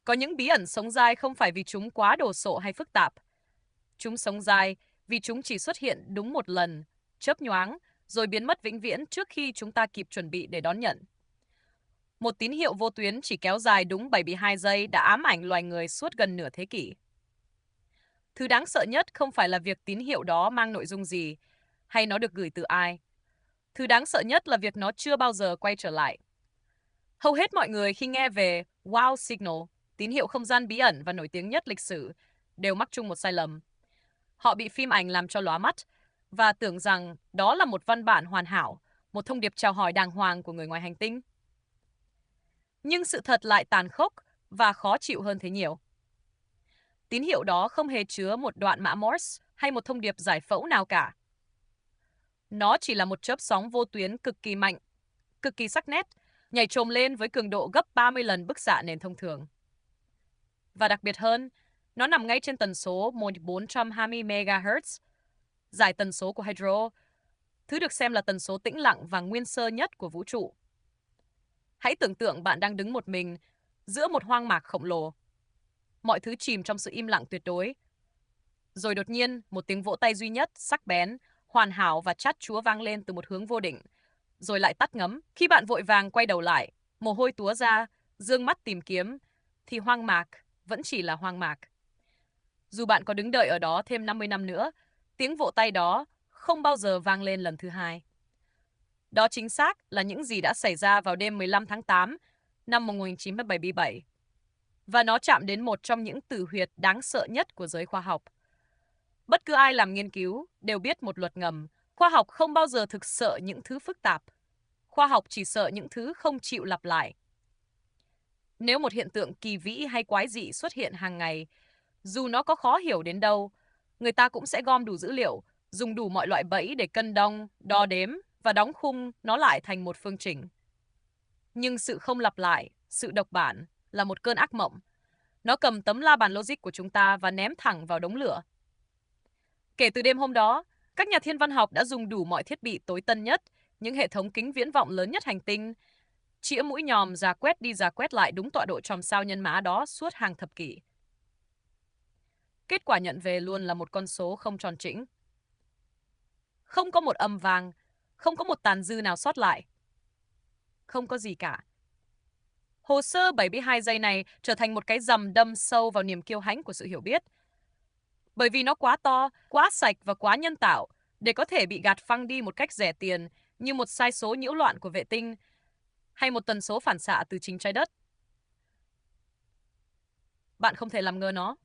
Có những bí ẩn sống dai không phải vì chúng quá đồ sộ hay phức tạp. Chúng sống dai vì chúng chỉ xuất hiện đúng một lần, chớp nhoáng, rồi biến mất vĩnh viễn trước khi chúng ta kịp chuẩn bị để đón nhận. Một tín hiệu vô tuyến chỉ kéo dài đúng 72 giây đã ám ảnh loài người suốt gần nửa thế kỷ. Thứ đáng sợ nhất không phải là việc tín hiệu đó mang nội dung gì, hay nó được gửi từ ai. Thứ đáng sợ nhất là việc nó chưa bao giờ quay trở lại. Hầu hết mọi người khi nghe về Wow Signal, tín hiệu không gian bí ẩn và nổi tiếng nhất lịch sử, đều mắc chung một sai lầm. Họ bị phim ảnh làm cho lóa mắt và tưởng rằng đó là một văn bản hoàn hảo, một thông điệp chào hỏi đàng hoàng của người ngoài hành tinh. Nhưng sự thật lại tàn khốc và khó chịu hơn thế nhiều. Tín hiệu đó không hề chứa một đoạn mã Morse hay một thông điệp giải phẫu nào cả. Nó chỉ là một chớp sóng vô tuyến cực kỳ mạnh, cực kỳ sắc nét, nhảy chồm lên với cường độ gấp 30 lần bức xạ nền thông thường. Và đặc biệt hơn, nó nằm ngay trên tần số 1420 MHz, giải tần số của Hydro, thứ được xem là tần số tĩnh lặng và nguyên sơ nhất của vũ trụ. Hãy tưởng tượng bạn đang đứng một mình giữa một hoang mạc khổng lồ. Mọi thứ chìm trong sự im lặng tuyệt đối. Rồi đột nhiên, một tiếng vỗ tay duy nhất, sắc bén, hoàn hảo và chát chúa vang lên từ một hướng vô định, rồi lại tắt ngấm. Khi bạn vội vàng quay đầu lại, mồ hôi túa ra, dương mắt tìm kiếm, thì hoang mạc vẫn chỉ là hoang mạc. Dù bạn có đứng đợi ở đó thêm 50 năm nữa, tiếng vỗ tay đó không bao giờ vang lên lần thứ hai. Đó chính xác là những gì đã xảy ra vào đêm 15 tháng 8 năm 1977. Và nó chạm đến một trong những tử huyệt đáng sợ nhất của giới khoa học. Bất cứ ai làm nghiên cứu đều biết một luật ngầm. Khoa học không bao giờ thực sợ những thứ phức tạp. Khoa học chỉ sợ những thứ không chịu lặp lại. Nếu một hiện tượng kỳ vĩ hay quái dị xuất hiện hàng ngày, dù nó có khó hiểu đến đâu, người ta cũng sẽ gom đủ dữ liệu, dùng đủ mọi loại bẫy để cân đong, đo đếm và đóng khung nó lại thành một phương trình. Nhưng sự không lặp lại, sự độc bản là một cơn ác mộng. Nó cầm tấm la bàn logic của chúng ta và ném thẳng vào đống lửa. Kể từ đêm hôm đó, các nhà thiên văn học đã dùng đủ mọi thiết bị tối tân nhất, những hệ thống kính viễn vọng lớn nhất hành tinh, chĩa mũi nhòm rà quét đi rà quét lại đúng tọa độ chòm sao nhân mã đó suốt hàng thập kỷ. Kết quả nhận về luôn là một con số không tròn chỉnh. Không có một âm vang, không có một tàn dư nào sót lại. Không có gì cả. Hồ sơ 72 giây này trở thành một cái rằm đâm sâu vào niềm kiêu hãnh của sự hiểu biết. Bởi vì nó quá to, quá sạch và quá nhân tạo để có thể bị gạt phăng đi một cách rẻ tiền như một sai số nhiễu loạn của vệ tinh hay một tần số phản xạ từ chính trái đất. Bạn không thể làm ngơ nó.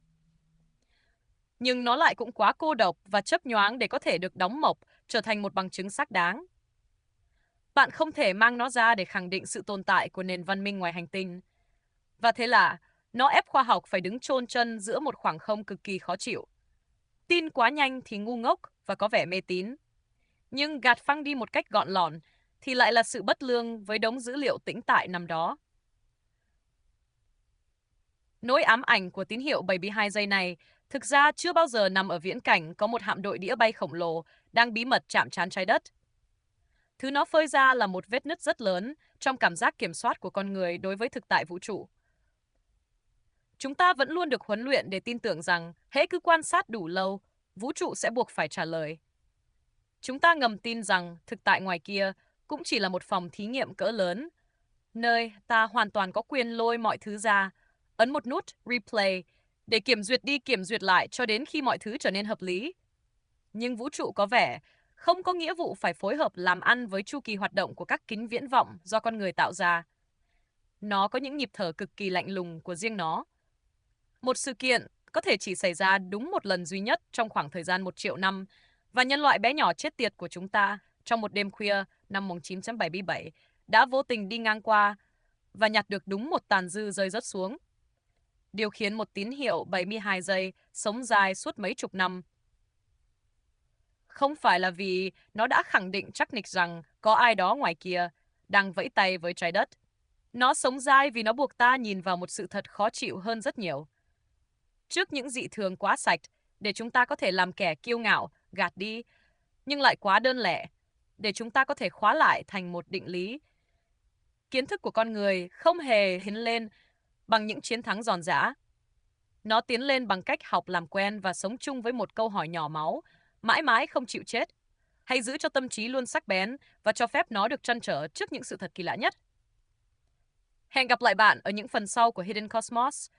Nhưng nó lại cũng quá cô độc và chớp nhoáng để có thể được đóng mộc, trở thành một bằng chứng xác đáng. Bạn không thể mang nó ra để khẳng định sự tồn tại của nền văn minh ngoài hành tinh. Và thế là, nó ép khoa học phải đứng chôn chân giữa một khoảng không cực kỳ khó chịu. Tin quá nhanh thì ngu ngốc và có vẻ mê tín. Nhưng gạt phăng đi một cách gọn lỏn thì lại là sự bất lương với đống dữ liệu tĩnh tại nằm đó. Nỗi ám ảnh của tín hiệu 72 giây này thực ra chưa bao giờ nằm ở viễn cảnh có một hạm đội đĩa bay khổng lồ đang bí mật chạm trán trái đất. Thứ nó phơi ra là một vết nứt rất lớn trong cảm giác kiểm soát của con người đối với thực tại vũ trụ. Chúng ta vẫn luôn được huấn luyện để tin tưởng rằng hễ cứ quan sát đủ lâu, vũ trụ sẽ buộc phải trả lời. Chúng ta ngầm tin rằng thực tại ngoài kia cũng chỉ là một phòng thí nghiệm cỡ lớn, nơi ta hoàn toàn có quyền lôi mọi thứ ra, ấn một nút replay để kiểm duyệt đi kiểm duyệt lại cho đến khi mọi thứ trở nên hợp lý. Nhưng vũ trụ có vẻ không có nghĩa vụ phải phối hợp làm ăn với chu kỳ hoạt động của các kính viễn vọng do con người tạo ra. Nó có những nhịp thở cực kỳ lạnh lùng của riêng nó. Một sự kiện có thể chỉ xảy ra đúng một lần duy nhất trong khoảng thời gian 1 triệu năm, và nhân loại bé nhỏ chết tiệt của chúng ta trong một đêm khuya năm 1977 đã vô tình đi ngang qua và nhặt được đúng một tàn dư rơi rớt xuống. Điều khiến một tín hiệu 72 giây sống dài suốt mấy chục năm. Không phải là vì nó đã khẳng định chắc nịch rằng có ai đó ngoài kia đang vẫy tay với trái đất. Nó sống dai vì nó buộc ta nhìn vào một sự thật khó chịu hơn rất nhiều. Trước những dị thường quá sạch để chúng ta có thể làm kẻ kiêu ngạo, gạt đi, nhưng lại quá đơn lẻ để chúng ta có thể khóa lại thành một định lý. Kiến thức của con người không hề hiến lên bằng những chiến thắng giòn giã. Nó tiến lên bằng cách học làm quen và sống chung với một câu hỏi nhỏ máu, mãi mãi không chịu chết. Hãy giữ cho tâm trí luôn sắc bén và cho phép nó được trăn trở trước những sự thật kỳ lạ nhất. Hẹn gặp lại bạn ở những phần sau của Hidden Cosmos.